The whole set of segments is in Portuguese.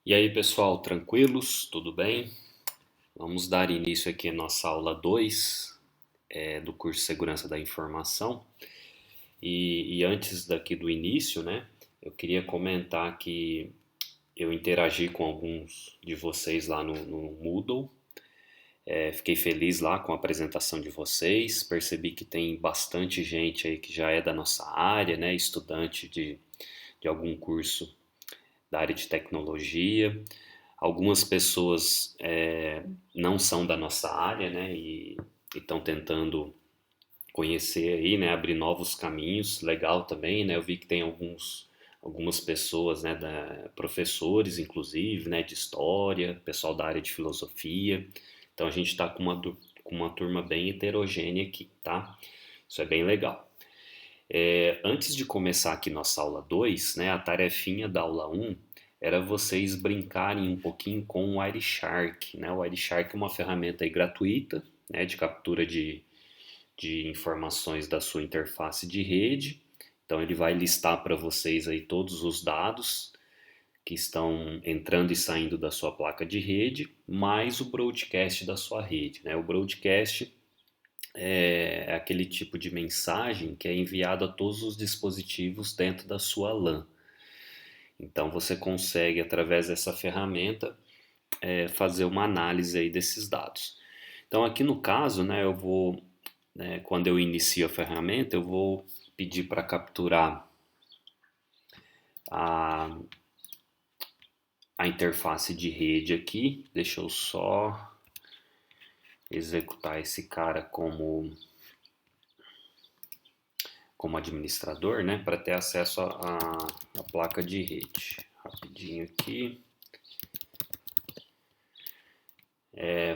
E aí, pessoal, tranquilos? Tudo bem? Vamos dar início aqui à nossa aula 2 do curso Segurança da Informação. E antes daqui do início, né, eu queria comentar que eu interagi com alguns de vocês lá no Moodle. Fiquei feliz lá com a apresentação de vocês, percebi que tem bastante gente aí que já é da nossa área, né, estudante de algum curso da área de tecnologia. Algumas pessoas não são da nossa área, né, e estão tentando conhecer aí, né, abrir novos caminhos. Legal também, né? Eu vi que tem algumas pessoas, né, professores, inclusive, né, de história, pessoal da área de filosofia. Então a gente está com uma turma bem heterogênea aqui, tá? Isso é bem legal. Antes de começar aqui nossa aula 2, né, a tarefinha da aula um era vocês brincarem um pouquinho com o Wireshark, né? O Wireshark é uma ferramenta aí gratuita, né, de captura de informações da sua interface de rede. Então ele vai listar para vocês aí todos os dados que estão entrando e saindo da sua placa de rede, mais o broadcast da sua rede, né? O broadcast é aquele tipo de mensagem que é enviado a todos os dispositivos dentro da sua LAN. Então você consegue, através dessa ferramenta, fazer uma análise aí desses dados. Então aqui no caso, né, quando eu inicio a ferramenta, eu vou pedir para capturar a, a interface de rede aqui. Deixa eu só executar esse cara como administrador, né, para ter acesso à placa de rede. Rapidinho aqui.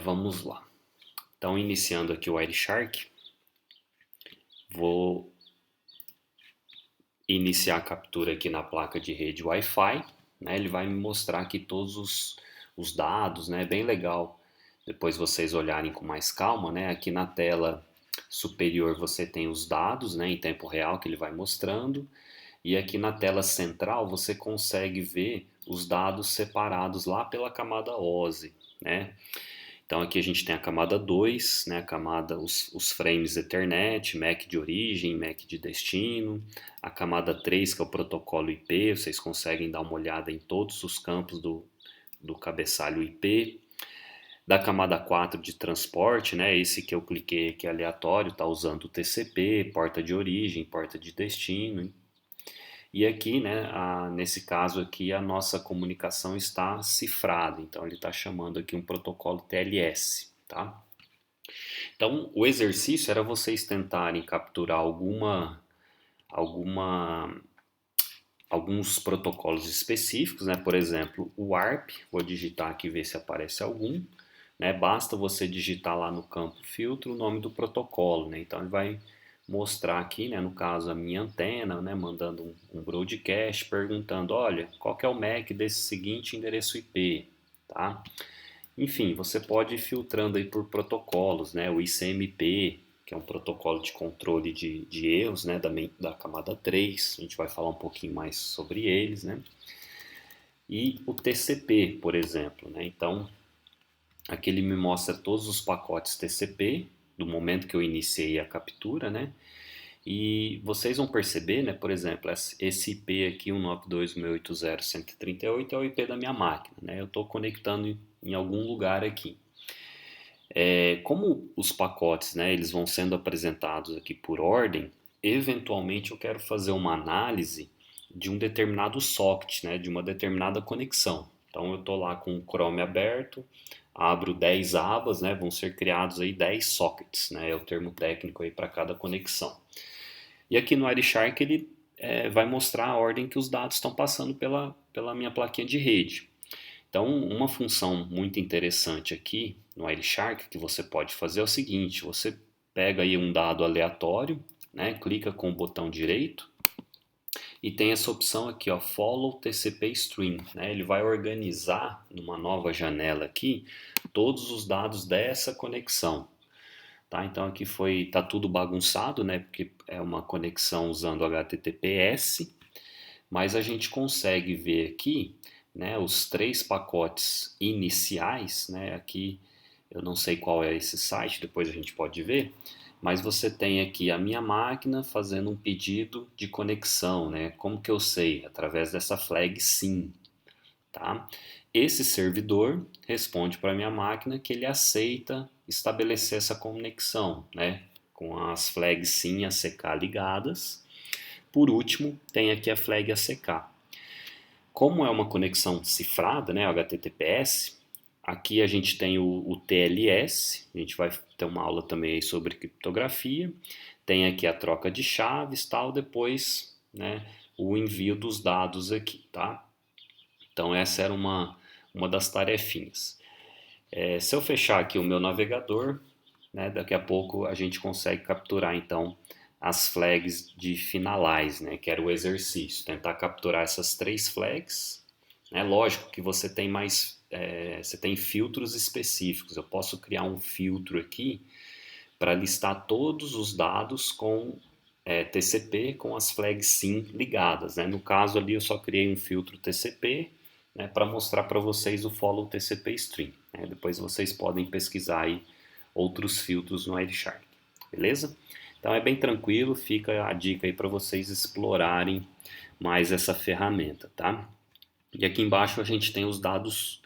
Vamos lá. Então, iniciando aqui o Wireshark, vou iniciar a captura aqui na placa de rede Wi-Fi, né? Ele vai me mostrar aqui todos os dados, né? Bem legal. Depois vocês olharem com mais calma, né? Aqui na tela superior você tem os dados, né, em tempo real que ele vai mostrando, e aqui na tela central você consegue ver os dados separados lá pela camada OSI, né? Então aqui a gente tem a camada 2, né, os frames Ethernet, MAC de origem, MAC de destino, a camada 3, que é o protocolo IP, vocês conseguem dar uma olhada em todos os campos do cabeçalho IP. Da camada 4 de transporte, né, esse que eu cliquei aqui aleatório, está usando o TCP, porta de origem, porta de destino. E aqui, né, nesse caso aqui, a nossa comunicação está cifrada, então ele está chamando aqui um protocolo TLS, tá? Então, o exercício era vocês tentarem capturar alguma, alguns protocolos específicos, né? Por exemplo, o ARP, vou digitar aqui e ver se aparece algum, né? Basta você digitar lá no campo filtro o nome do protocolo, né? Então ele vai mostrar aqui, né, no caso a minha antena, né, mandando um broadcast perguntando, olha, qual que é o MAC desse seguinte endereço IP, tá? Enfim, você pode ir filtrando aí por protocolos, né, o ICMP, que é um protocolo de controle de erros, né, da camada 3, a gente vai falar um pouquinho mais sobre eles, né, e o TCP, por exemplo, né, então aqui ele me mostra todos os pacotes TCP, do momento que eu iniciei a captura, né, e vocês vão perceber, né, por exemplo, esse IP aqui, 192.168.138, é o IP da minha máquina, né? Eu estou conectando em algum lugar aqui. Como os pacotes, né, eles vão sendo apresentados aqui por ordem, eventualmente eu quero fazer uma análise de um determinado socket, né, de uma determinada conexão. Então eu estou lá com o Chrome aberto, abro 10 abas, né, vão ser criados aí 10 sockets, né, é o termo técnico aí para cada conexão. E aqui no Wireshark ele vai mostrar a ordem que os dados estão passando pela minha plaquinha de rede. Então, uma função muito interessante aqui no Wireshark que você pode fazer é o seguinte: você pega aí um dado aleatório, né, clica com o botão direito e tem essa opção aqui, ó, Follow TCP Stream, né? Ele vai organizar numa nova janela aqui todos os dados dessa conexão. Tá? Então aqui tá tudo bagunçado, né? Porque é uma conexão usando HTTPS, mas a gente consegue ver aqui né, os 3 pacotes iniciais, né, aqui eu não sei qual é esse site, depois a gente pode ver, mas você tem aqui a minha máquina fazendo um pedido de conexão, né? Como que eu sei? Através dessa flag sim, tá? Esse servidor responde para a minha máquina que ele aceita estabelecer essa conexão, né? Com as flags sim e ACK ligadas. Por último, tem aqui a flag ACK. Como é uma conexão cifrada, né, HTTPS, aqui a gente tem o TLS, a gente vai ter uma aula também aí sobre criptografia, tem aqui a troca de chaves, tal, depois, né, o envio dos dados aqui, tá? Então essa era uma das tarefinhas. Se eu fechar aqui o meu navegador, né, daqui a pouco a gente consegue capturar então as flags de finalize, né, que era o exercício, tentar capturar essas 3 flags, né, lógico que você tem você tem filtros específicos, eu posso criar um filtro aqui para listar todos os dados com TCP com as flags SYN ligadas, né, no caso ali eu só criei um filtro TCP, né, para mostrar para vocês o follow TCP stream, né, depois vocês podem pesquisar aí outros filtros no Wireshark, beleza? Então é bem tranquilo, fica a dica aí para vocês explorarem mais essa ferramenta, tá? E aqui embaixo a gente tem os dados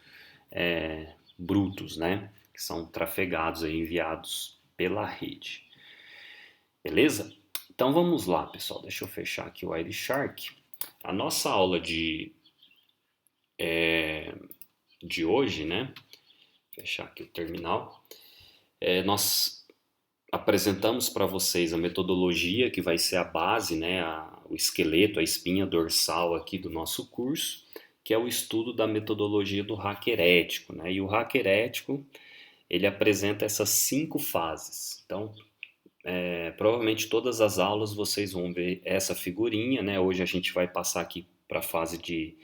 brutos, né? Que são trafegados aí, enviados pela rede, beleza? Então vamos lá, pessoal. Deixa eu fechar aqui o Wireshark. A nossa aula de hoje, né? Fechar aqui o terminal. Nós apresentamos para vocês a metodologia que vai ser a base, né, o esqueleto, a espinha dorsal aqui do nosso curso, que é o estudo da metodologia do hacker ético, né? E o hacker ético, ele apresenta essas 5 fases. Então, provavelmente todas as aulas vocês vão ver essa figurinha, né? Hoje a gente vai passar aqui para a fase de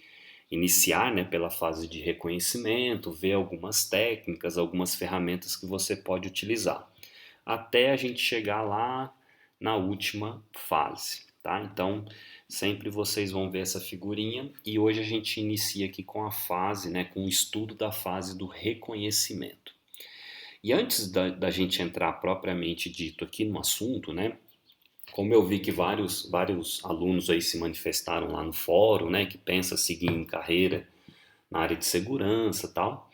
iniciar, né, pela fase de reconhecimento, ver algumas técnicas, algumas ferramentas que você pode utilizar até a gente chegar lá na última fase, tá? Então, sempre vocês vão ver essa figurinha e hoje a gente inicia aqui com a fase, né, com o estudo da fase do reconhecimento. E antes da gente entrar propriamente dito aqui no assunto, né, como eu vi que vários alunos aí se manifestaram lá no fórum, né, que pensa seguir em carreira na área de segurança e tal,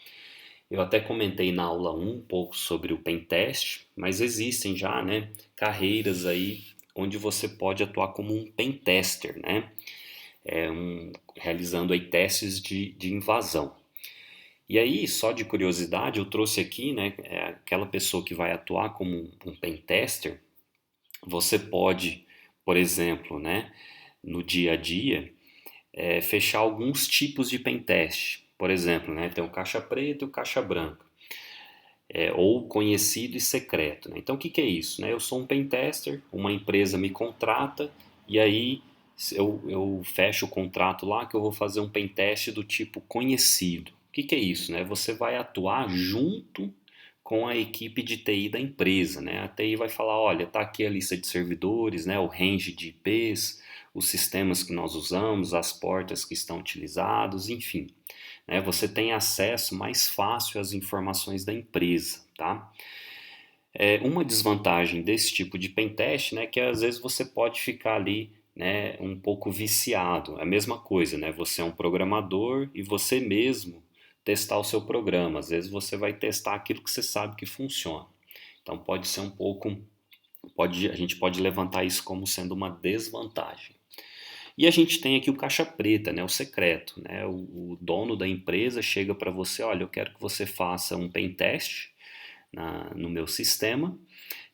eu até comentei na aula 1 um pouco sobre o pentest, mas existem já, né, carreiras aí onde você pode atuar como um pentester, né, realizando aí testes de invasão. E aí, só de curiosidade, eu trouxe aqui, né, aquela pessoa que vai atuar como um pentester, você pode, por exemplo, né, no dia a dia, fechar alguns tipos de pentest. Por exemplo, né, tem o caixa preta e o caixa branca. Ou conhecido e secreto, né? Então, o que, que é isso? Né? Eu sou um pentester, uma empresa me contrata e aí eu fecho o contrato lá que eu vou fazer um pentest do tipo conhecido. O que, que é isso? Né? Você vai atuar junto com a equipe de TI da empresa, né? A TI vai falar, olha, tá aqui a lista de servidores, né? O range de IPs, os sistemas que nós usamos, as portas que estão utilizados, enfim, né? Você tem acesso mais fácil às informações da empresa, tá? Uma desvantagem desse tipo de pentest, né, que às vezes você pode ficar ali, né, um pouco viciado. É a mesma coisa, né? Você é um programador e você mesmo testar o seu programa. Às vezes você vai testar aquilo que você sabe que funciona. Então pode ser um pouco, a gente pode levantar isso como sendo uma desvantagem. E a gente tem aqui o caixa preta, né, o secreto, né? O dono da empresa chega para você, olha, eu quero que você faça um pen test no meu sistema.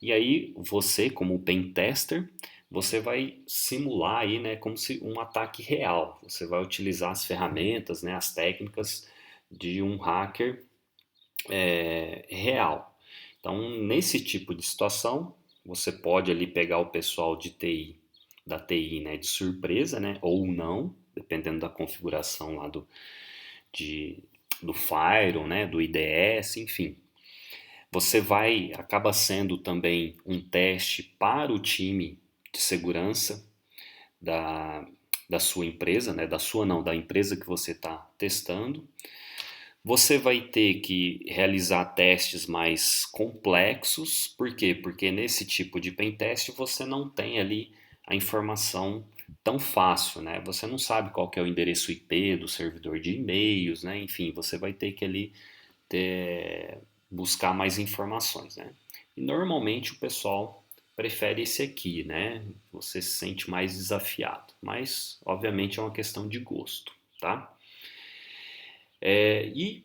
E aí você, como pen tester, você vai simular aí, né, como se um ataque real. Você vai utilizar as ferramentas, né, as técnicas de um hacker real. Então, nesse tipo de situação, você pode ali pegar o pessoal de TI, da TI, né, de surpresa, né, ou não, dependendo da configuração lá do Firewall, né, do IDS, enfim. Você acaba sendo também um teste para o time de segurança da, da sua empresa, né? Da sua não, da empresa que você está testando. Você vai ter que realizar testes mais complexos, por quê? Porque nesse tipo de pentest você não tem ali a informação tão fácil, né? Você não sabe qual que é o endereço IP do servidor de e-mails, né? Enfim, você vai ter que ali buscar mais informações, né? E normalmente o pessoal prefere esse aqui, né? Você se sente mais desafiado, mas obviamente é uma questão de gosto, tá?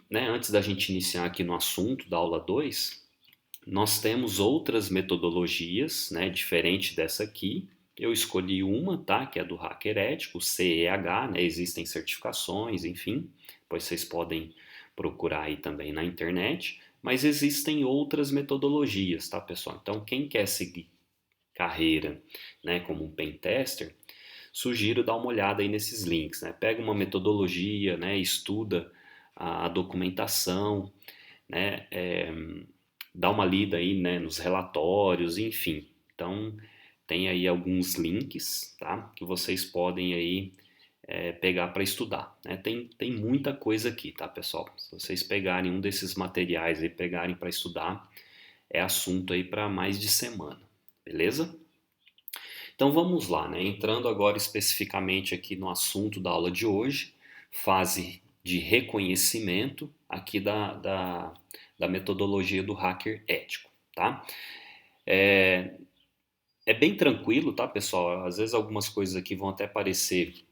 Né, antes da gente iniciar aqui no assunto da aula 2, nós temos outras metodologias, né, diferente dessa aqui. Eu escolhi uma, tá, que é do Hacker Ético, o CEH, né, existem certificações, enfim, pois vocês podem procurar aí também na internet, mas existem outras metodologias, tá, pessoal? Então, quem quer seguir carreira, né, como um pen tester, sugiro dar uma olhada aí nesses links, né? Pega uma metodologia, né, estuda a documentação, né, dá uma lida aí, né, nos relatórios, enfim. Então, tem aí alguns links, tá, que vocês podem aí pegar para estudar, né? Tem muita coisa aqui, tá, pessoal? Se vocês pegarem um desses materiais e pegarem para estudar, é assunto aí para mais de semana, beleza? Então vamos lá, né? Entrando agora especificamente aqui no assunto da aula de hoje, fase de reconhecimento aqui da metodologia do hacker ético, tá? É bem tranquilo, tá, pessoal? Às vezes algumas coisas aqui vão até parecer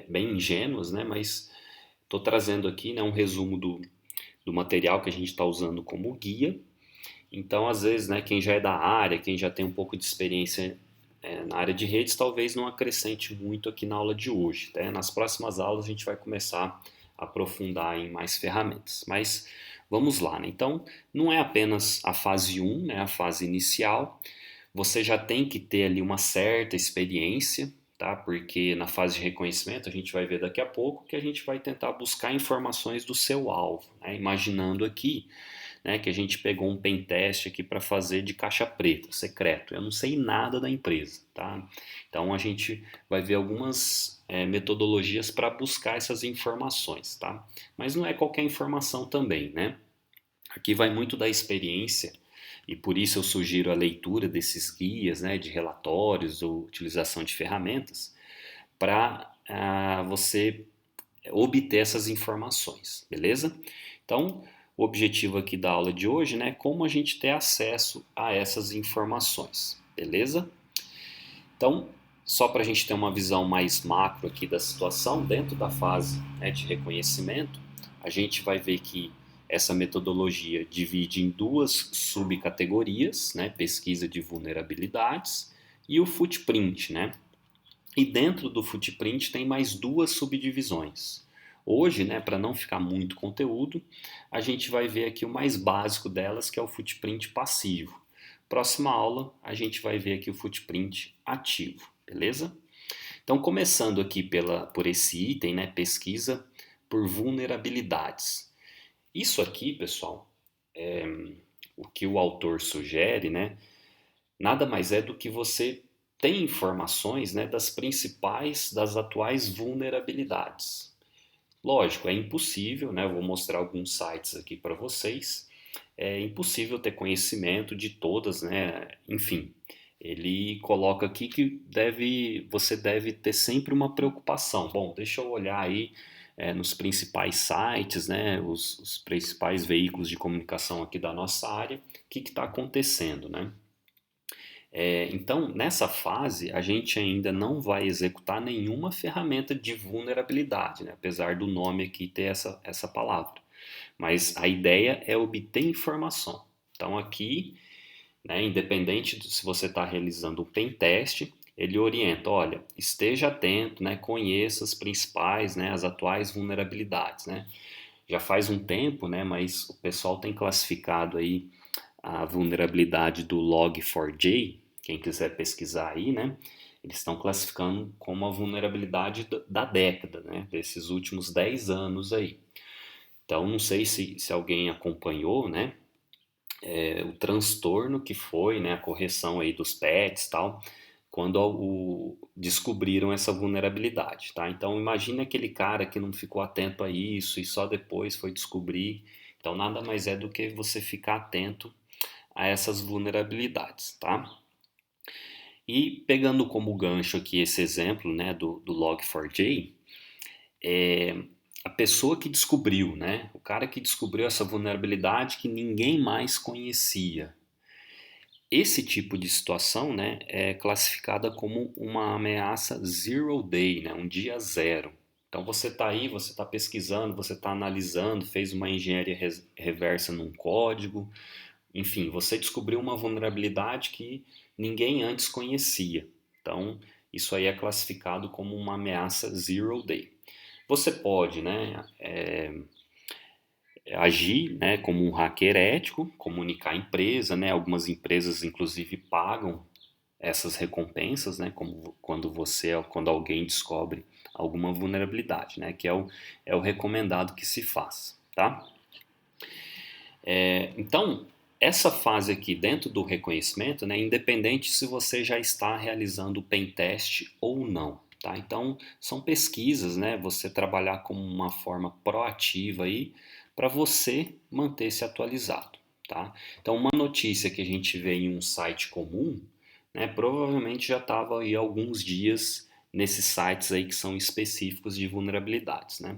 bem ingênuas, né? Mas estou trazendo aqui, né, um resumo do material que a gente está usando como guia. Então, às vezes, né, quem já é da área, quem já tem um pouco de experiência na área de redes, talvez não acrescente muito aqui na aula de hoje. Tá? Nas próximas aulas a gente vai começar a aprofundar em mais ferramentas. Mas vamos lá, né? Então, não é apenas a fase 1, né, a fase inicial. Você já tem que ter ali uma certa experiência, tá? Porque na fase de reconhecimento a gente vai ver daqui a pouco que a gente vai tentar buscar informações do seu alvo, né? Imaginando aqui, né, que a gente pegou um pen teste aqui para fazer de caixa preta, secreto. Eu não sei nada da empresa, tá? Então a gente vai ver algumas metodologias para buscar essas informações, tá? Mas não é qualquer informação também, né? Aqui vai muito da experiência e por isso eu sugiro a leitura desses guias, né, de relatórios ou utilização de ferramentas para você obter essas informações, beleza? Então, o objetivo aqui da aula de hoje, né, é como a gente ter acesso a essas informações, beleza? Então, só para a gente ter uma visão mais macro aqui da situação, dentro da fase, né, de reconhecimento, a gente vai ver que essa metodologia divide em duas subcategorias, né, pesquisa de vulnerabilidades e o footprint, né? E dentro do footprint tem mais duas subdivisões. Hoje, né, para não ficar muito conteúdo, a gente vai ver aqui o mais básico delas, que é o footprint passivo. Próxima aula, a gente vai ver aqui o footprint ativo, beleza? Então, começando aqui por esse item, né, pesquisa por vulnerabilidades. Isso aqui, pessoal, o que o autor sugere, né, nada mais é do que você tem informações, né, das atuais vulnerabilidades. Lógico, é impossível, né? Eu vou mostrar alguns sites aqui para vocês. É impossível ter conhecimento de todas, né? Enfim, ele coloca aqui que você deve ter sempre uma preocupação. Bom, deixa eu olhar aí nos principais sites, né? Os principais veículos de comunicação aqui da nossa área, o que está acontecendo, né? Então, nessa fase, a gente ainda não vai executar nenhuma ferramenta de vulnerabilidade, né? Apesar do nome aqui ter essa palavra. Mas a ideia é obter informação. Então, aqui, né, independente de se você está realizando um pen teste, ele orienta, olha, esteja atento, né, conheça as principais, né, as atuais vulnerabilidades, né? Já faz um tempo, né, mas o pessoal tem classificado aí a vulnerabilidade do Log4j, quem quiser pesquisar aí, né? Eles estão classificando como a vulnerabilidade da década, né? Desses últimos 10 anos aí. Então, não sei se alguém acompanhou, né? O transtorno que foi, né? A correção aí dos patches e tal, quando descobriram essa vulnerabilidade, tá? Então imagine aquele cara que não ficou atento a isso e só depois foi descobrir. Então nada mais é do que você ficar atento a essas vulnerabilidades, tá? E pegando como gancho aqui esse exemplo, né, do Log4j, a pessoa que descobriu, né, o cara que descobriu essa vulnerabilidade que ninguém mais conhecia. Esse tipo de situação, né, é classificada como uma ameaça zero day, né, um dia zero. Então você está aí, você está pesquisando, você está analisando, fez uma engenharia reversa num código, enfim, você descobriu uma vulnerabilidade que ninguém antes conhecia. Então isso aí é classificado como uma ameaça zero day. Você pode, né, agir, né, como um hacker ético, comunicar à empresa, né, algumas empresas inclusive pagam essas recompensas, né, como quando alguém descobre alguma vulnerabilidade, né, que é o recomendado que se faz, tá? Então, essa fase aqui dentro do reconhecimento, né, independente se você já está realizando o pen test ou não, tá? Então, são pesquisas, né, você trabalhar como uma forma proativa aí para você manter-se atualizado, tá? Então, uma notícia que a gente vê em um site comum, né, provavelmente já estava aí há alguns dias nesses sites aí que são específicos de vulnerabilidades, né?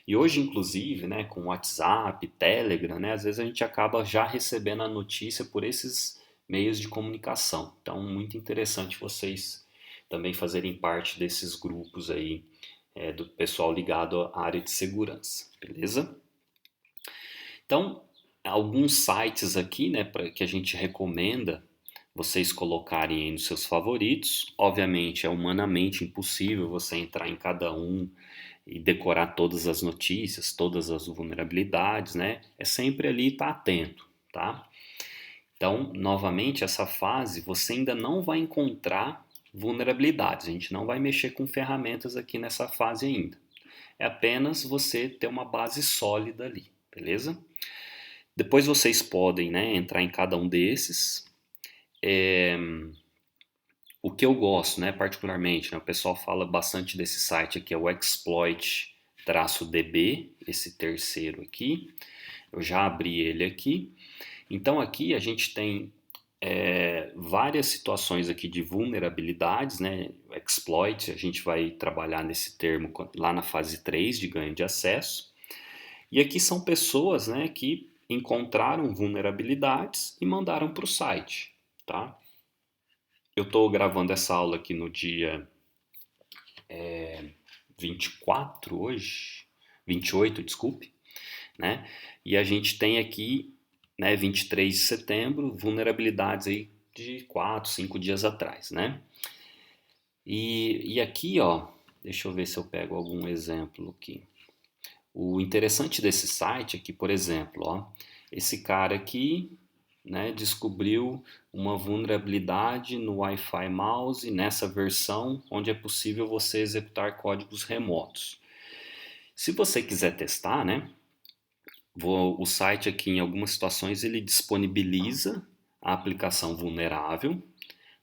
E hoje, inclusive, né, com WhatsApp, Telegram, né, às vezes a gente acaba já recebendo a notícia por esses meios de comunicação. Então, muito interessante vocês também fazerem parte desses grupos aí, do pessoal ligado à área de segurança, beleza? Então, alguns sites aqui, né, que a gente recomenda vocês colocarem aí nos seus favoritos. Obviamente, é humanamente impossível você entrar em cada um e decorar todas as notícias, todas as vulnerabilidades, né? É sempre ali estar atento, tá? Então, novamente, essa fase você ainda não vai encontrar vulnerabilidades. A gente não vai mexer com ferramentas aqui nessa fase ainda. É apenas você ter uma base sólida ali, beleza? Depois vocês podem, né, entrar em cada um desses. O que eu gosto, né, particularmente, né, o pessoal fala bastante desse site aqui, é o exploit-db, esse terceiro aqui. Eu já abri ele aqui. Então aqui a gente tem várias situações aqui de vulnerabilidades, né? Exploit, a gente vai trabalhar nesse termo lá na fase 3 de ganho de acesso. E aqui são pessoas, né, que encontraram vulnerabilidades e mandaram para o site, tá? Eu estou gravando essa aula aqui no dia 24 hoje, 28, desculpe, né? E a gente tem aqui, né, 23 de setembro, vulnerabilidades aí de 4, 5 dias atrás, né? E aqui, ó, deixa eu ver se eu pego algum exemplo aqui. O interessante desse site é que, por exemplo, ó, esse cara aqui, né, descobriu uma vulnerabilidade no Wi-Fi Mouse nessa versão onde é possível você executar códigos remotos. Se você quiser testar, né, o site aqui em algumas situações ele disponibiliza a aplicação vulnerável,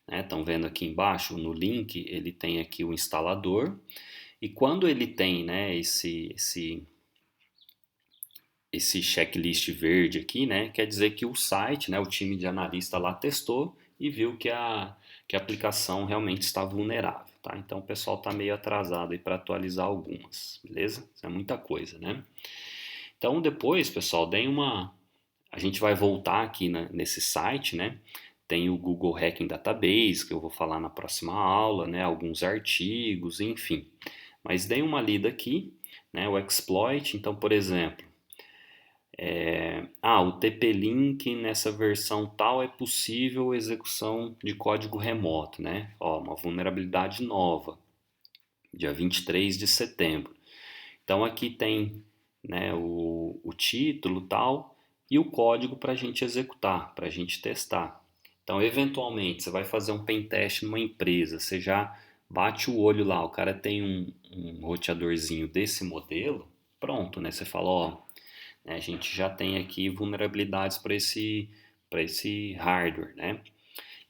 né? Estão vendo aqui embaixo no link ele tem aqui o instalador e quando ele tem, né, esse checklist verde aqui, né, quer dizer que o site, né, o time de analista lá testou e viu que a aplicação realmente está vulnerável, tá? Então o pessoal está meio atrasado aí para atualizar algumas, beleza? Isso é muita coisa, né? Então depois, pessoal, deem uma. A gente vai voltar aqui nesse site, né? Tem o Google Hacking Database, que eu vou falar na próxima aula, né? Alguns artigos, enfim. Mas deem uma lida aqui, né? O exploit, então, por exemplo, o TP-Link nessa versão tal é possível execução de código remoto, né? Ó, uma vulnerabilidade nova, dia 23 de setembro. Então aqui tem, né, o título tal e o código para a gente executar, para a gente testar. Então, eventualmente, você vai fazer um pen test numa empresa, você já bate o olho lá, o cara tem um roteadorzinho desse modelo, pronto, né? Você fala, ó, né, a gente já tem aqui vulnerabilidades para esse hardware, né?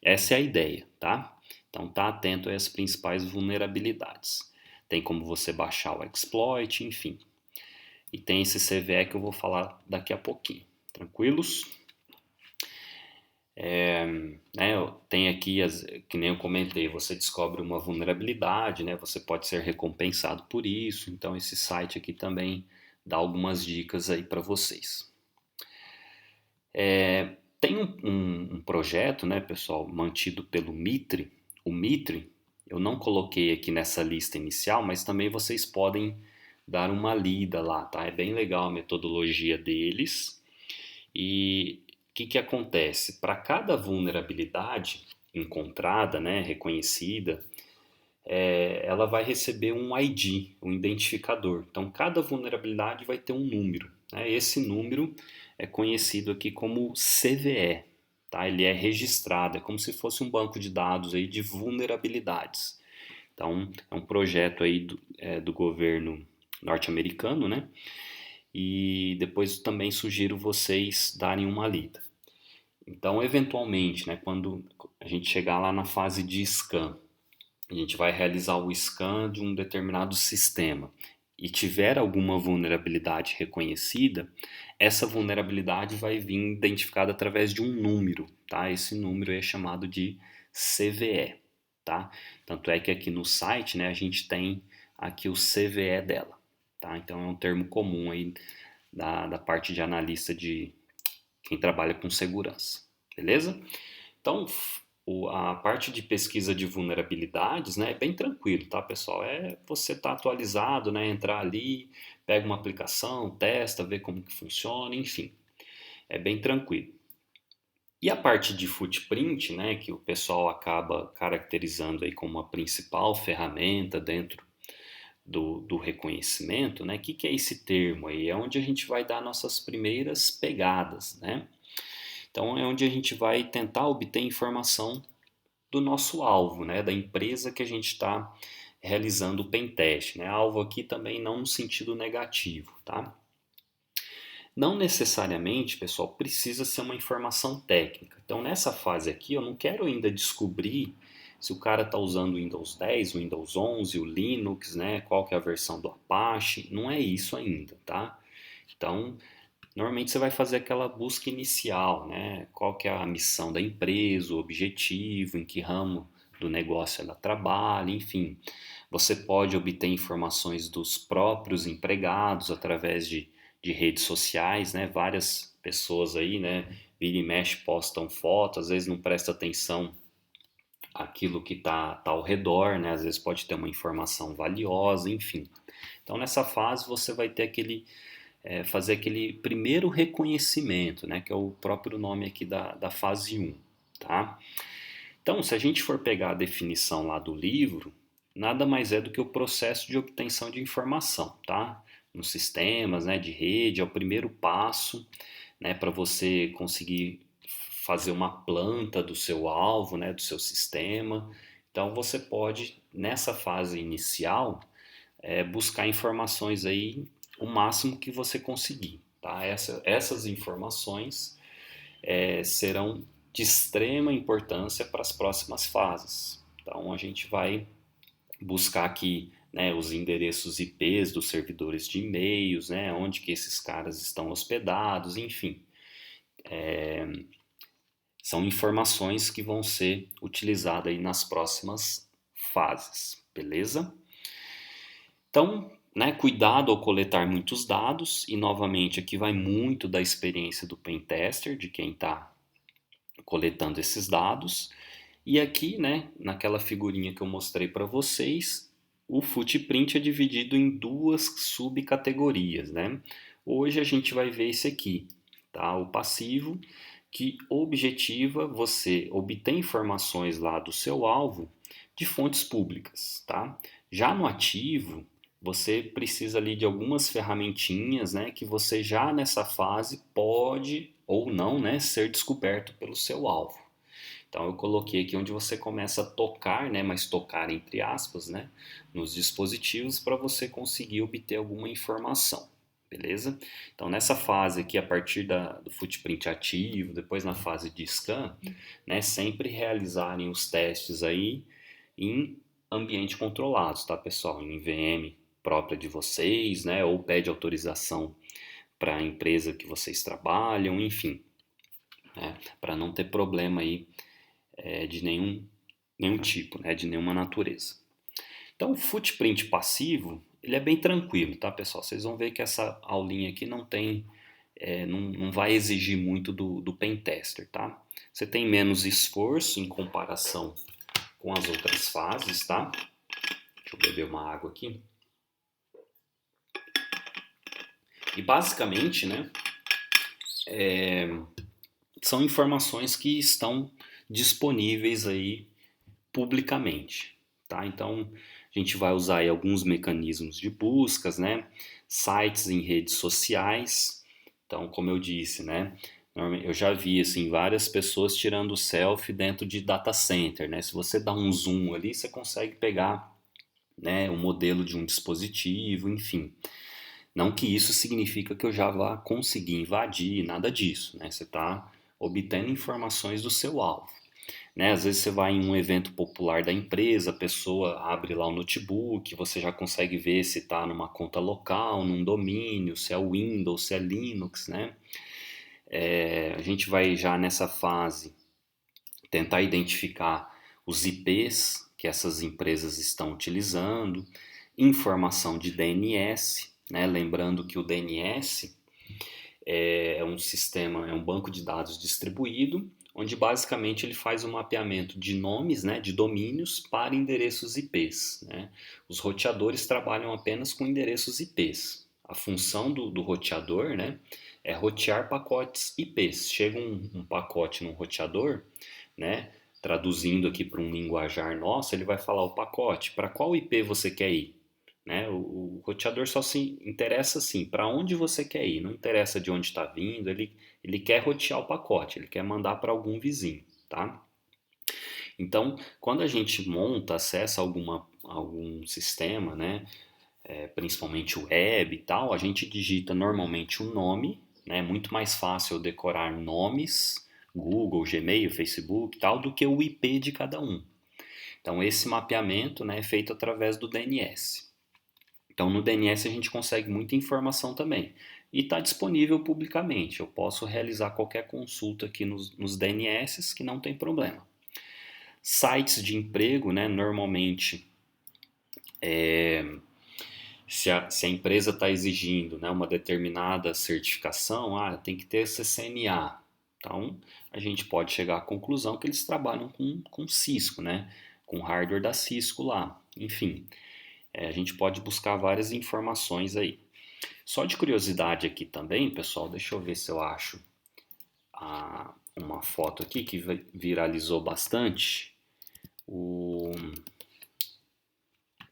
Essa é a ideia, tá? Então tá atento às principais vulnerabilidades. Tem como você baixar o exploit, enfim. E tem esse CVE que eu vou falar daqui a pouquinho. Tranquilos? Tem aqui, que nem eu comentei, você descobre uma vulnerabilidade, né? Você pode ser recompensado por isso. Então esse site aqui também dá algumas dicas aí para vocês. Tem um projeto, né, pessoal, mantido pelo Mitre. O Mitre, eu não coloquei aqui nessa lista inicial, mas também vocês podem dar uma lida lá, tá? É bem legal a metodologia deles. E o que acontece? Para cada vulnerabilidade encontrada, né, reconhecida, ela vai receber um ID, um identificador. Então, cada vulnerabilidade vai ter um número, né? Esse número é conhecido aqui como CVE, tá? Ele é registrado, é como se fosse um banco de dados aí de vulnerabilidades. Então, é um projeto aí do governo norte-americano, né? E depois também sugiro vocês darem uma lida. Então, eventualmente, né, quando a gente chegar lá na fase de scan, a gente vai realizar o scan de um determinado sistema e tiver alguma vulnerabilidade reconhecida, essa vulnerabilidade vai vir identificada através de um número, tá? Esse número é chamado de CVE, tá? Tanto é que aqui no site, né, a gente tem aqui o CVE dela, tá? Então é um termo comum aí da parte de analista de quem trabalha com segurança, beleza? Então, a parte de pesquisa de vulnerabilidades, né, é bem tranquilo, tá, pessoal? É você tá atualizado, né, entrar ali, pega uma aplicação, testa, vê como que funciona, enfim, é bem tranquilo. E a parte de footprint, né, que o pessoal acaba caracterizando aí como a principal ferramenta dentro do reconhecimento, né? Que é esse termo aí? É onde a gente vai dar nossas primeiras pegadas, né? Então é onde a gente vai tentar obter informação do nosso alvo, né? Da empresa que a gente está realizando o pentest, né? Alvo aqui também não no sentido negativo, tá? Não necessariamente, pessoal, precisa ser uma informação técnica. Então, nessa fase aqui, eu não quero ainda descobrir se o cara está usando o Windows 10, o Windows 11, o Linux, né? Qual que é a versão do Apache. Não é isso ainda, tá? Então, normalmente você vai fazer aquela busca inicial, né? Qual que é a missão da empresa, o objetivo, em que ramo do negócio ela trabalha, enfim. Você pode obter informações dos próprios empregados através de redes sociais, né? Várias pessoas aí, né? Vira e mexe postam fotos, às vezes não presta atenção àquilo que tá ao redor, né? Às vezes pode ter uma informação valiosa, enfim. Então nessa fase você vai ter fazer aquele primeiro reconhecimento, né? Que é o próprio nome aqui da fase 1, tá? Então, se a gente for pegar a definição lá do livro, nada mais é do que o processo de obtenção de informação, tá? Nos sistemas, né, de rede, é o primeiro passo, né, para você conseguir fazer uma planta do seu alvo, né, do seu sistema. Então, você pode, nessa fase inicial, buscar informações aí o máximo que você conseguir, tá? Essas informações serão de extrema importância para as próximas fases. Então a gente vai buscar aqui, né, os endereços IPs dos servidores de e-mails, né, onde que esses caras estão hospedados, enfim. São informações que vão ser utilizadas aí nas próximas fases, beleza? Então, né, cuidado ao coletar muitos dados, e novamente aqui vai muito da experiência do pentester, de quem está coletando esses dados. E aqui, né, naquela figurinha que eu mostrei para vocês, o footprint é dividido em duas subcategorias, né? Hoje a gente vai ver esse aqui, tá? O passivo, que objetiva você obter informações lá do seu alvo de fontes públicas, tá? Já no ativo, você precisa ali de algumas ferramentinhas, né, que você já nessa fase pode ou não, né, ser descoberto pelo seu alvo. Então eu coloquei aqui onde você começa a tocar, né, mas tocar entre aspas, né, nos dispositivos para você conseguir obter alguma informação, beleza? Então nessa fase aqui, a partir do footprint ativo, depois na fase de scan, né, sempre realizarem os testes aí em ambiente controlado, tá, pessoal? Em VM própria de vocês, né? Ou pede autorização para a empresa que vocês trabalham, enfim, né? Para não ter problema aí de nenhum tipo, né? De nenhuma natureza. Então, o footprint passivo, ele é bem tranquilo, tá, pessoal? Vocês vão ver que essa aulinha aqui não tem, não vai exigir muito do pentester, tá? Você tem menos esforço em comparação com as outras fases, tá? Deixa eu beber uma água aqui. E basicamente, né, são informações que estão disponíveis aí publicamente, tá? Então, a gente vai usar aí alguns mecanismos de buscas, né? Sites em redes sociais. Então, como eu disse, né? Eu já vi assim várias pessoas tirando selfie dentro de data center, né? Se você dá um zoom ali, você consegue pegar, né, o modelo de um dispositivo, enfim. Não que isso significa que eu já vá conseguir invadir, nada disso, né? Você está obtendo informações do seu alvo. Né? Às vezes você vai em um evento popular da empresa, a pessoa abre lá o notebook, você já consegue ver se está numa conta local, num domínio, se é Windows, se é Linux, né? A gente vai já nessa fase tentar identificar os IPs que essas empresas estão utilizando, informação de DNS, né? Lembrando que o DNS é um sistema, é um banco de dados distribuído, onde basicamente ele faz um mapeamento de nomes, né, de domínios para endereços IPs. Né? Os roteadores trabalham apenas com endereços IPs. A função do roteador, né, é rotear pacotes IPs. Chega um pacote num roteador, né, traduzindo aqui para um linguajar nosso, ele vai falar o pacote, para qual IP você quer ir? Né? O roteador só se interessa assim, para onde você quer ir, não interessa de onde está vindo, ele quer rotear o pacote, ele quer mandar para algum vizinho, tá? Então, quando a gente monta, acessa algum sistema, né, principalmente o web e tal, a gente digita normalmente o nome, né, é muito mais fácil decorar nomes, Google, Gmail, Facebook e tal, do que o IP de cada um. Então, esse mapeamento, né, é feito através do DNS. Então, no DNS a gente consegue muita informação também. E está disponível publicamente. Eu posso realizar qualquer consulta aqui nos DNS que não tem problema. Sites de emprego, né, normalmente, se a empresa está exigindo, né, uma determinada certificação, tem que ter CCNA. Então, a gente pode chegar à conclusão que eles trabalham com Cisco, né, com hardware da Cisco lá. Enfim, a gente pode buscar várias informações aí. Só de curiosidade aqui também, pessoal, deixa eu ver se eu acho uma foto aqui que viralizou bastante.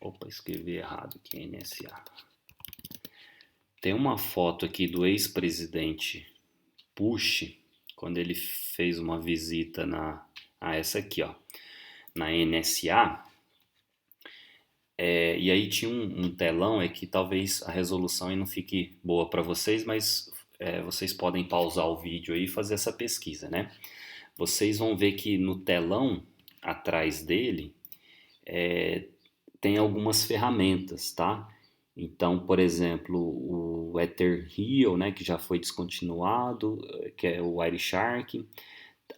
Opa, escrevi errado aqui, NSA. Tem uma foto aqui do ex-presidente Bush, quando ele fez uma visita essa aqui, ó, na NSA. E aí tinha um telão, é que talvez a resolução aí não fique boa para vocês, mas vocês podem pausar o vídeo aí e fazer essa pesquisa, né? Vocês vão ver que no telão, atrás dele, tem algumas ferramentas, tá? Então, por exemplo, o Ethereum, né, que já foi descontinuado, que é o Wireshark.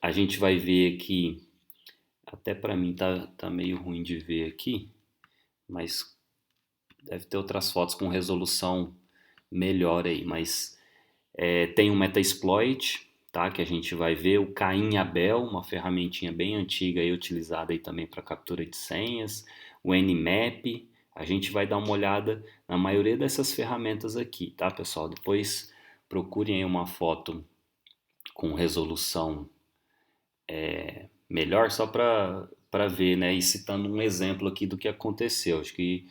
A gente vai ver aqui, até para mim tá meio ruim de ver aqui, mas deve ter outras fotos com resolução melhor aí, mas tem o Metasploit, tá, que a gente vai ver, o Caim Abel, uma ferramentinha bem antiga aí, utilizada aí também para captura de senhas, o Nmap, a gente vai dar uma olhada na maioria dessas ferramentas aqui, tá, pessoal? Depois procurem aí uma foto com resolução melhor, só para ver, né, e citando um exemplo aqui do que aconteceu. Acho que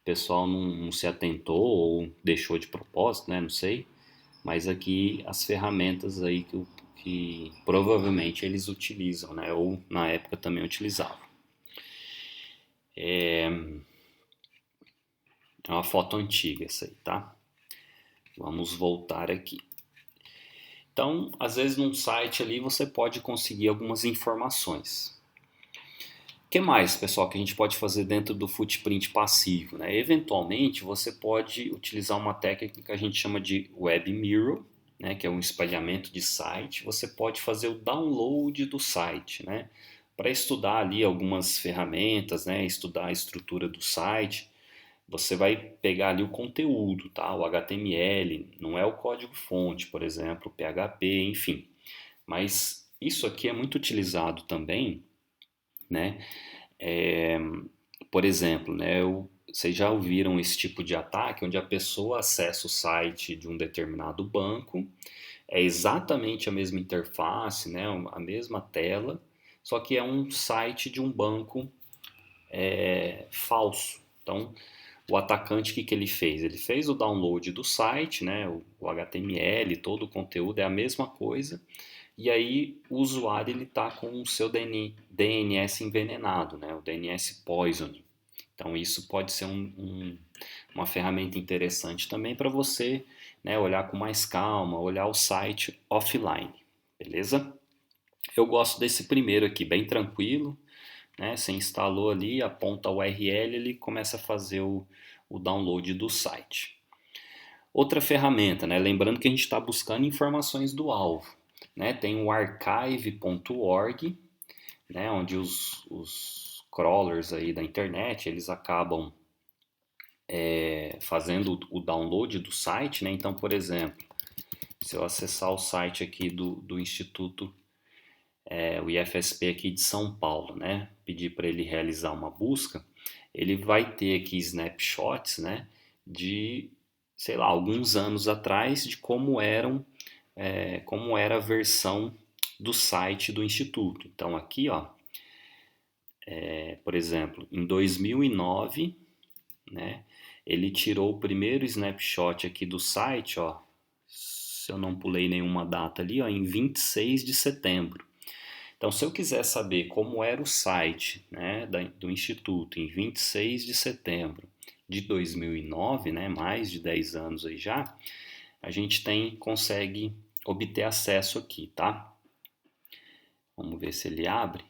o pessoal não se atentou ou deixou de propósito, né, não sei. Mas aqui as ferramentas aí que provavelmente eles utilizam, né? Ou na época também utilizavam. É uma foto antiga essa aí, tá? Vamos voltar aqui. Então, às vezes num site ali você pode conseguir algumas informações. O que mais, pessoal, que a gente pode fazer dentro do footprint passivo, né? Eventualmente, você pode utilizar uma técnica que a gente chama de Web Mirror, né? Que é um espelhamento de site. Você pode fazer o download do site, né? Para estudar ali algumas ferramentas, né? Estudar a estrutura do site. Você vai pegar ali o conteúdo, tá? O HTML, não é o código-fonte, por exemplo, o PHP, enfim. Mas isso aqui é muito utilizado também, né? É, por exemplo, né, vocês já ouviram esse tipo de ataque onde a pessoa acessa o site de um determinado banco, é exatamente a mesma interface, né, a mesma tela, só que é um site de um banco falso. Então, o atacante, o que ele fez? Ele fez o download do site, né, o HTML, todo o conteúdo é a mesma coisa, e aí o usuário ele está com o seu DNS envenenado, né, o DNS poisoning. Então isso pode ser uma ferramenta interessante também para você, né, olhar com mais calma, olhar o site offline, beleza? Eu gosto desse primeiro aqui, bem tranquilo, né? Você instalou ali, aponta a URL, ele começa a fazer o download do site. Outra ferramenta, né? Lembrando que a gente está buscando informações do alvo, né? Tem o archive.org, né? Onde os crawlers aí da internet eles acabam fazendo o download do site, né? Então, por exemplo, se eu acessar o site aqui do Instituto, o IFSP aqui de São Paulo, né? Pedir para ele realizar uma busca, ele vai ter aqui snapshots, né? De, sei lá, alguns anos atrás, de como era a versão do site do Instituto. Então, aqui, ó, por exemplo, em 2009, né? Ele tirou o primeiro snapshot aqui do site, ó, se eu não pulei nenhuma data ali, ó, em 26 de setembro. Então, se eu quiser saber como era o site, né, do Instituto em 26 de setembro de 2009, né, mais de 10 anos aí já, a gente consegue obter acesso aqui, tá? Vamos ver se ele abre.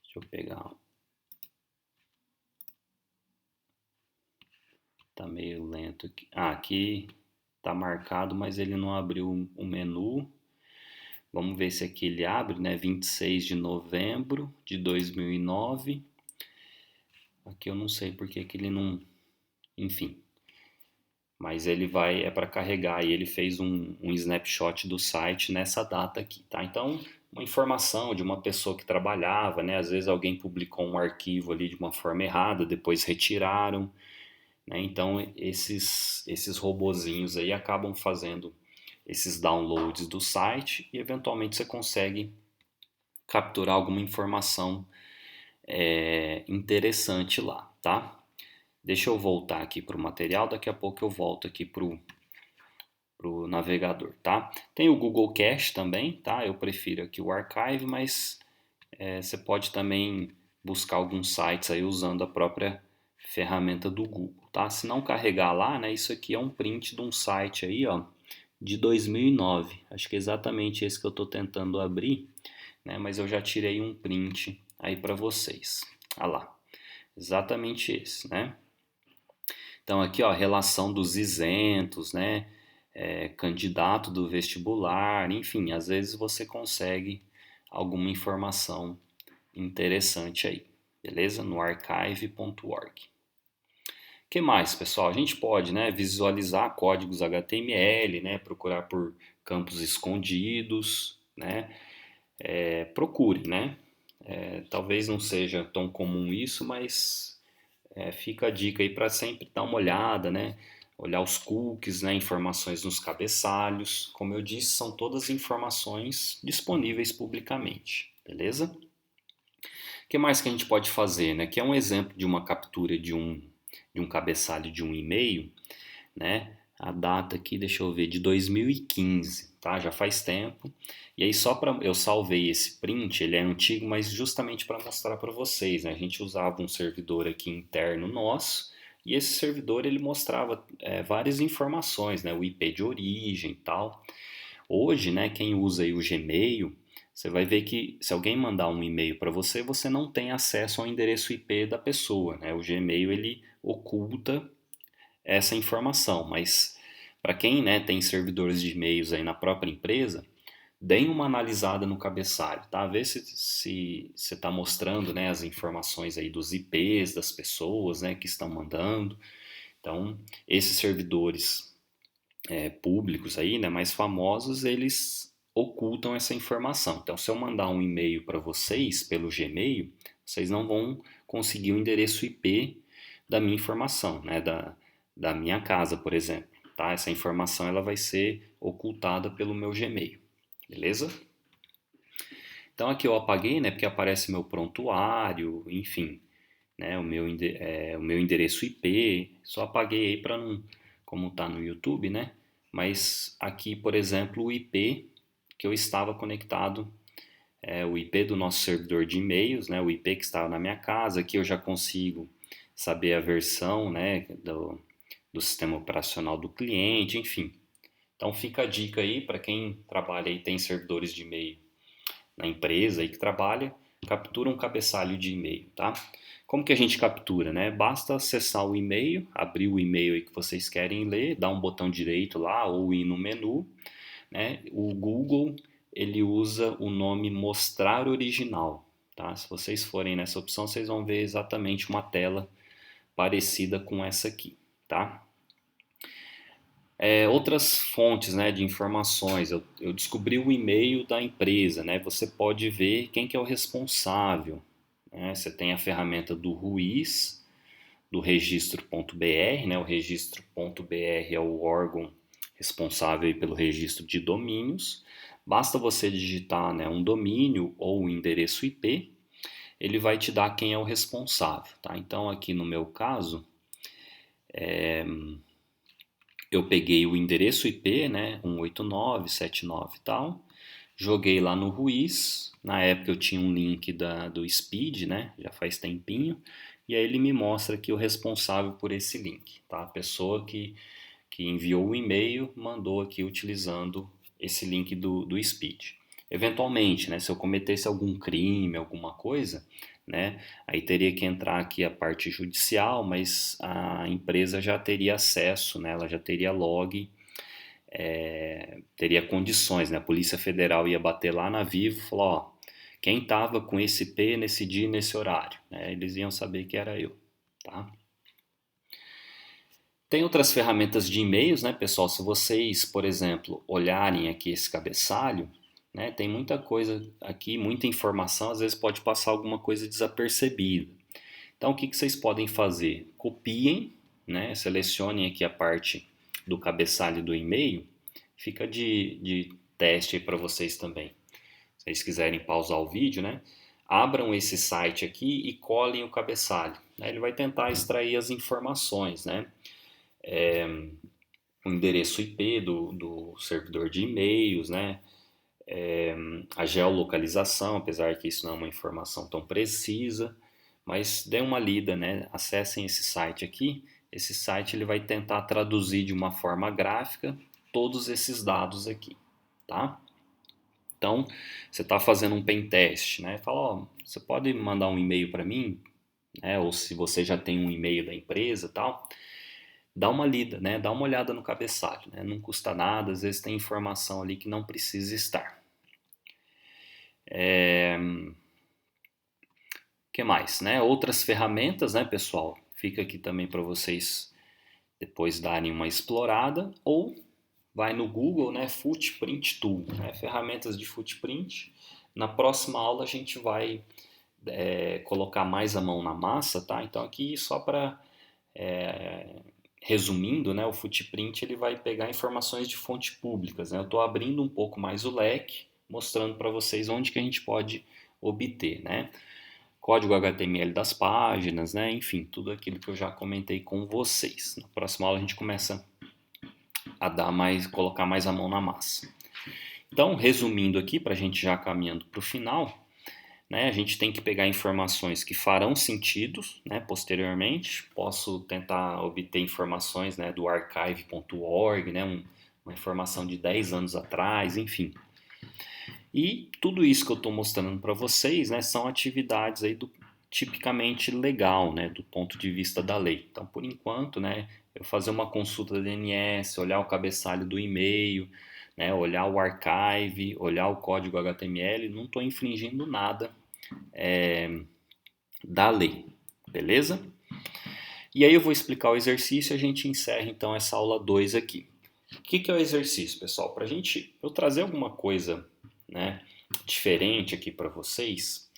Deixa eu pegar. Tá meio lento aqui. Ah, aqui tá marcado, mas ele não abriu o menu. Vamos ver se aqui ele abre, né? 26 de novembro de 2009. Aqui eu não sei porque que ele não... Enfim. Mas ele vai, é para carregar e ele fez um snapshot do site nessa data aqui, tá? Então, uma informação de uma pessoa que trabalhava, né? Às vezes alguém publicou um arquivo ali de uma forma errada, depois retiraram, né? Então, esses robozinhos aí acabam fazendo esses downloads do site e eventualmente você consegue capturar alguma informação interessante lá, tá? Deixa eu voltar aqui para o material, daqui a pouco eu volto aqui para o navegador, tá? Tem o Google Cache também, tá? Eu prefiro aqui o Archive, mas você pode também buscar alguns sites aí usando a própria ferramenta do Google, tá? Se não carregar lá, né? Isso aqui é um print de um site aí, ó, de 2009. Acho que é exatamente esse que eu estou tentando abrir, né? Mas eu já tirei um print aí para vocês. Olha lá, exatamente esse, né? Então aqui, ó, relação dos isentos, né? Candidato do vestibular, enfim, às vezes você consegue alguma informação interessante aí, beleza? No archive.org. O que mais, pessoal? A gente pode, né, visualizar códigos HTML, né, procurar por campos escondidos, né? Procure, né? Talvez não seja tão comum isso, mas fica a dica aí para sempre dar uma olhada, né? Olhar os cookies, né? Informações nos cabeçalhos. Como eu disse, são todas informações disponíveis publicamente, beleza? O que mais que a gente pode fazer, né? Que é um exemplo de uma captura de um cabeçalho de um e-mail, né? A data aqui, deixa eu ver, de 2015, tá? Já faz tempo. E aí só para eu salvei esse print, ele é antigo, mas justamente para mostrar para vocês, né? A gente usava um servidor aqui interno nosso e esse servidor ele mostrava várias informações, né? O IP de origem e tal. Hoje, né, quem usa aí o Gmail, você vai ver que se alguém mandar um e-mail para você, você não tem acesso ao endereço IP da pessoa, né? O Gmail ele oculta essa informação, mas para quem, né, tem servidores de e-mails aí na própria empresa, deem uma analisada no cabeçalho, tá? Vê se você está mostrando, né, as informações aí dos IPs das pessoas, né, que estão mandando. Então, esses servidores públicos aí, né, mais famosos, eles ocultam essa informação. Então, se eu mandar um e-mail para vocês pelo Gmail, vocês não vão conseguir o endereço IP da minha informação, né, da minha casa, por exemplo. Tá? Essa informação ela vai ser ocultada pelo meu Gmail, beleza? Então aqui eu apaguei, né, porque aparece meu prontuário, enfim, né, o meu endereço IP, só apaguei aí para não, como tá no YouTube, né, mas aqui, por exemplo, o IP que eu estava conectado, o IP do nosso servidor de e-mails, né, o IP que estava na minha casa, aqui eu já consigo saber a versão, né, do sistema operacional do cliente, enfim. Então fica a dica aí para quem trabalha e tem servidores de e-mail na empresa e que trabalha, captura um cabeçalho de e-mail, tá? Como que a gente captura, né? Basta acessar o e-mail, abrir o e-mail aí que vocês querem ler, dar um botão direito lá ou ir no menu, né? O Google, ele usa o nome mostrar original, tá? Se vocês forem nessa opção, vocês vão ver exatamente uma tela parecida com essa aqui, tá? Outras fontes, né, de informações, eu descobri o e-mail da empresa, né, você pode ver quem que é o responsável, né, você tem a ferramenta do Ruiz, do registro.br, né, o registro.br é o órgão responsável pelo registro de domínios, basta você digitar, né, um domínio ou um endereço IP, ele vai te dar quem é o responsável, tá? Então aqui no meu caso, eu peguei o endereço IP, né, 189.79 e tal, joguei lá no Ruiz, na época eu tinha um link do Speed, né, já faz tempinho, e aí ele me mostra aqui o responsável por esse link, tá? A pessoa que enviou o e-mail mandou aqui utilizando esse link do Speed. Eventualmente, né, se eu cometesse algum crime, alguma coisa, né, aí teria que entrar aqui a parte judicial, mas a empresa já teria acesso, né, ela já teria log, teria condições, né, a Polícia Federal ia bater lá na Vivo e falar, ó, quem estava com esse P nesse dia e nesse horário, né, eles iam saber que era eu, tá? Tem outras ferramentas de e-mails, né, pessoal? Se vocês, por exemplo, olharem aqui esse cabeçalho, né, tem muita coisa aqui, muita informação, às vezes pode passar alguma coisa desapercebida. Então, o que vocês podem fazer? Copiem, né, selecionem aqui a parte do cabeçalho do e-mail, fica de teste aí para vocês também. Se vocês quiserem pausar o vídeo, né, abram esse site aqui e colhem o cabeçalho. Ele vai tentar extrair as informações, né? O endereço IP do servidor de e-mails, né? A geolocalização, apesar que isso não é uma informação tão precisa, mas dê uma lida, né? Acessem esse site aqui. Esse site ele vai tentar traduzir de uma forma gráfica todos esses dados aqui, tá? Então, você está fazendo um pen test, né? Fala, ó, você pode mandar um e-mail para mim, né? Ou se você já tem um e-mail da empresa, tal, dá uma lida, né? Dá uma olhada no cabeçalho, né? Não custa nada, às vezes tem informação ali que não precisa estar. Que mais, né? Outras ferramentas, né, pessoal? Fica aqui também para vocês depois darem uma explorada ou vai no Google, né, Footprint Tool, né, ferramentas de footprint. Na próxima aula a gente vai colocar mais a mão na massa, tá? Então aqui só para resumindo, né, o footprint ele vai pegar informações de fontes públicas, né? Eu estou abrindo um pouco mais o leque, mostrando para vocês onde que a gente pode obter, né? Código HTML das páginas, né? Enfim, tudo aquilo que eu já comentei com vocês. Na próxima aula a gente começa a colocar mais a mão na massa. Então, resumindo aqui, para a gente já caminhando para o final, né, a gente tem que pegar informações que farão sentido, né, posteriormente. Posso tentar obter informações, né, do archive.org, né, uma informação de 10 anos atrás, enfim. E tudo isso que eu estou mostrando para vocês, né, são atividades aí tipicamente legal, né, do ponto de vista da lei. Então, por enquanto, né, eu fazer uma consulta da DNS, olhar o cabeçalho do e-mail, né, olhar o archive, olhar o código HTML, não estou infringindo nada da lei, beleza? E aí eu vou explicar o exercício e a gente encerra então essa aula 2 aqui. O que é o exercício, pessoal? Para eu trazer alguma coisa, né, diferente aqui para vocês,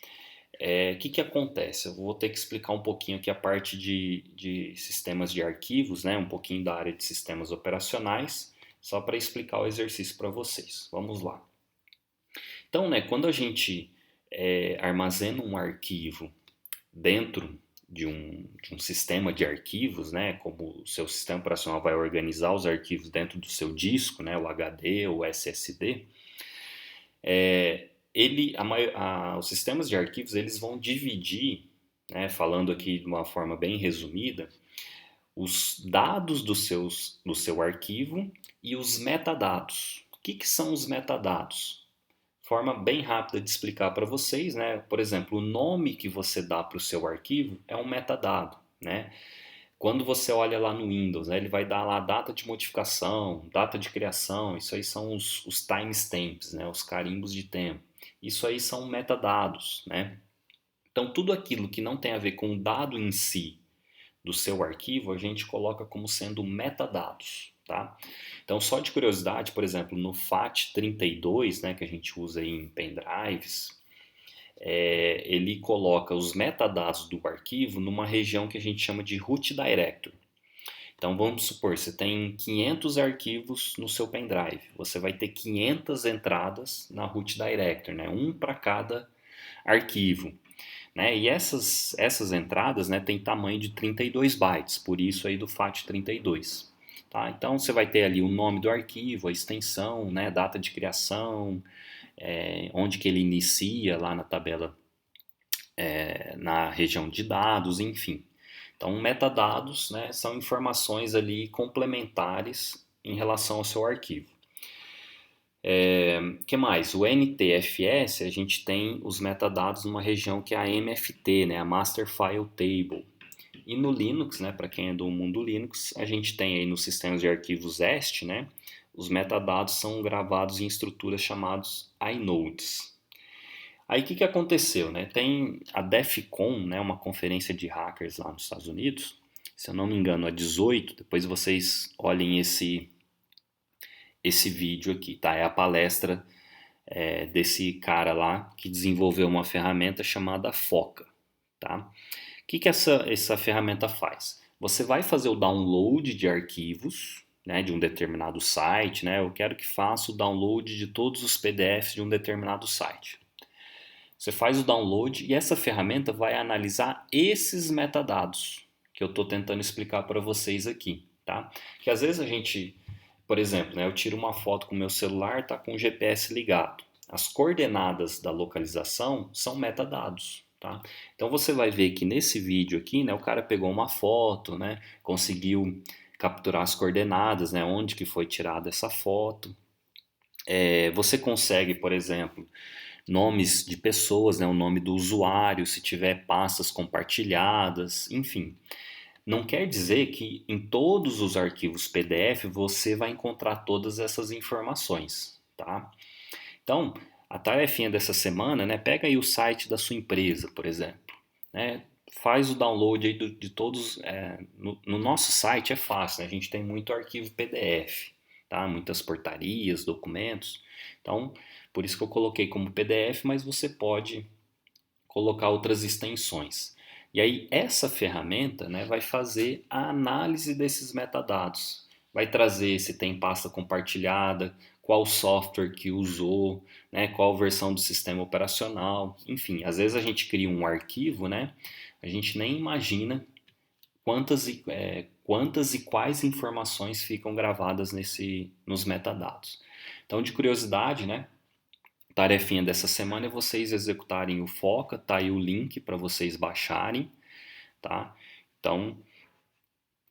o que acontece? Eu vou ter que explicar um pouquinho aqui a parte de sistemas de arquivos, né, um pouquinho da área de sistemas operacionais, só para explicar o exercício para vocês. Vamos lá. Então, né, quando a gente armazena um arquivo dentro de um sistema de arquivos, né, como o seu sistema operacional vai organizar os arquivos dentro do seu disco, né, o HD ou SSD, os sistemas de arquivos eles vão dividir, né, falando aqui de uma forma bem resumida, os dados do seu arquivo e os metadados. O que são os metadados? Forma bem rápida de explicar para vocês, né? Por exemplo, o nome que você dá para o seu arquivo é um metadado, né? Quando você olha lá no Windows, né, ele vai dar lá data de modificação, data de criação, isso aí são os timestamps, né, os carimbos de tempo. Isso aí são metadados, né? Então, tudo aquilo que não tem a ver com o dado em si do seu arquivo, a gente coloca como sendo metadados, tá? Então, só de curiosidade, por exemplo, no FAT32, né, que a gente usa em pendrives, ele coloca os metadados do arquivo numa região que a gente chama de root directory. Então vamos supor, você tem 500 arquivos no seu pendrive, você vai ter 500 entradas na root directory, né? Um para cada arquivo. Né? E essas entradas, né, têm tamanho de 32 bytes, por isso aí do FAT32. Tá? Então você vai ter ali o nome do arquivo, a extensão, né, data de criação, onde que ele inicia lá na tabela, na região de dados, enfim. Então, metadados, né, são informações ali complementares em relação ao seu arquivo. Que mais? O NTFS, a gente tem os metadados numa região que é a MFT, né, a Master File Table. E no Linux, né, para quem é do mundo Linux, a gente tem aí nos sistemas de arquivos EST, né, os metadados são gravados em estruturas chamadas inodes. Aí o que aconteceu, né? Tem a DEF CON, né, uma conferência de hackers lá nos Estados Unidos, se eu não me engano, a 18, depois vocês olhem esse vídeo aqui, tá? É a palestra desse cara lá que desenvolveu uma ferramenta chamada Foca, tá? O que essa ferramenta faz? Você vai fazer o download de arquivos, né, de um determinado site, né? Eu quero que faça o download de todos os PDFs de um determinado site. Você faz o download e essa ferramenta vai analisar esses metadados que eu estou tentando explicar para vocês aqui, tá? Que às vezes a gente, por exemplo, né, eu tiro uma foto com o meu celular, tá com o GPS ligado. As coordenadas da localização são metadados, tá? Então você vai ver que nesse vídeo aqui, né, o cara pegou uma foto, né, conseguiu capturar as coordenadas, né, onde que foi tirada essa foto. Você consegue, por exemplo, nomes de pessoas, né, o nome do usuário, se tiver pastas compartilhadas, enfim. Não quer dizer que em todos os arquivos PDF você vai encontrar todas essas informações, tá? Então, a tarefinha dessa semana, né, pega aí o site da sua empresa, por exemplo, né, faz o download aí de todos, no nosso site é fácil, né, a gente tem muito arquivo PDF, tá? Muitas portarias, documentos, então por isso que eu coloquei como PDF, mas você pode colocar outras extensões. E aí essa ferramenta, né, vai fazer a análise desses metadados. Vai trazer se tem pasta compartilhada, qual software que usou, né, qual versão do sistema operacional, enfim. Às vezes a gente cria um arquivo, né, a gente nem imagina quantas e quais informações ficam gravadas nos metadados. Então, de curiosidade, né, tarefinha dessa semana é vocês executarem o Foca, tá aí o link para vocês baixarem, tá? Então,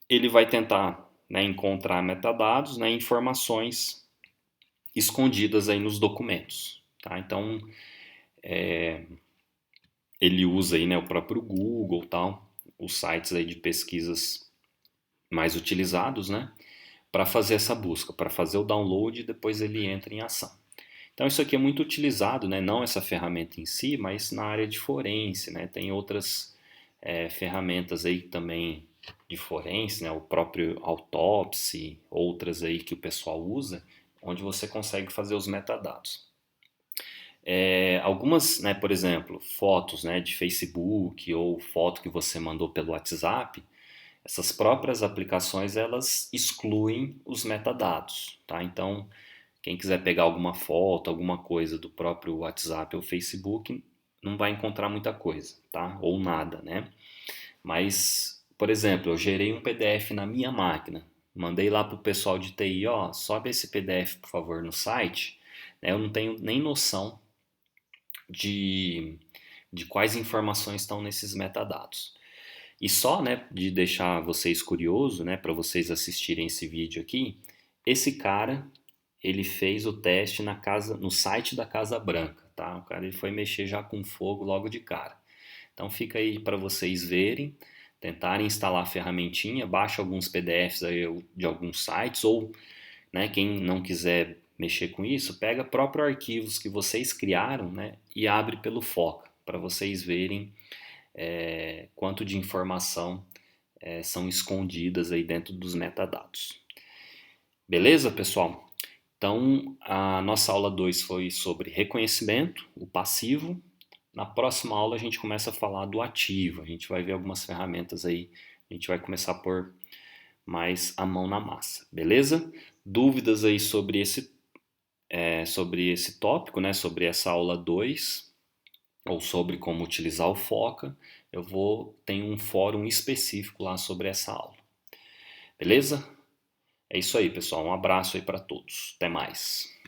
ele vai tentar, né, encontrar metadados, né, informações escondidas aí nos documentos, tá? Então, ele usa aí, né, o próprio Google, tal, os sites aí de pesquisas mais utilizados, né, para fazer essa busca, para fazer o download e depois ele entra em ação. Então isso aqui é muito utilizado, né, não essa ferramenta em si, mas na área de forense, né, tem outras ferramentas aí também de forense, né, o próprio Autopsy, outras aí que o pessoal usa, onde você consegue fazer os metadados. Algumas, né, por exemplo, fotos, né, de Facebook ou foto que você mandou pelo WhatsApp, essas próprias aplicações elas excluem os metadados, tá? Então, quem quiser pegar alguma foto, alguma coisa do próprio WhatsApp ou Facebook, não vai encontrar muita coisa, tá? Ou nada, né? Mas, por exemplo, eu gerei um PDF na minha máquina, mandei lá para o pessoal de TI, ó, sobe esse PDF por favor no site, né? Eu não tenho nem noção de, de quais informações estão nesses metadados. E só, né, de deixar vocês curiosos, né, para vocês assistirem esse vídeo aqui, esse cara, ele fez o teste no site da Casa Branca, tá? O cara ele foi mexer já com fogo logo de cara. Então fica aí para vocês verem, tentarem instalar a ferramentinha, baixa alguns PDFs aí de alguns sites ou, né, quem não quiser mexer com isso, pega próprios arquivos que vocês criaram, né, e abre pelo Foca, para vocês verem quanto de informação são escondidas aí dentro dos metadados. Beleza, pessoal? Então, a nossa aula 2 foi sobre reconhecimento, o passivo. Na próxima aula a gente começa a falar do ativo. A gente vai ver algumas ferramentas aí. A gente vai começar a pôr mais a mão na massa, beleza? Dúvidas aí sobre esse tópico, né? Sobre essa aula 2 ou sobre como utilizar o Foca, tem um fórum específico lá sobre essa aula. Beleza? É isso aí, pessoal. Um abraço aí para todos. Até mais.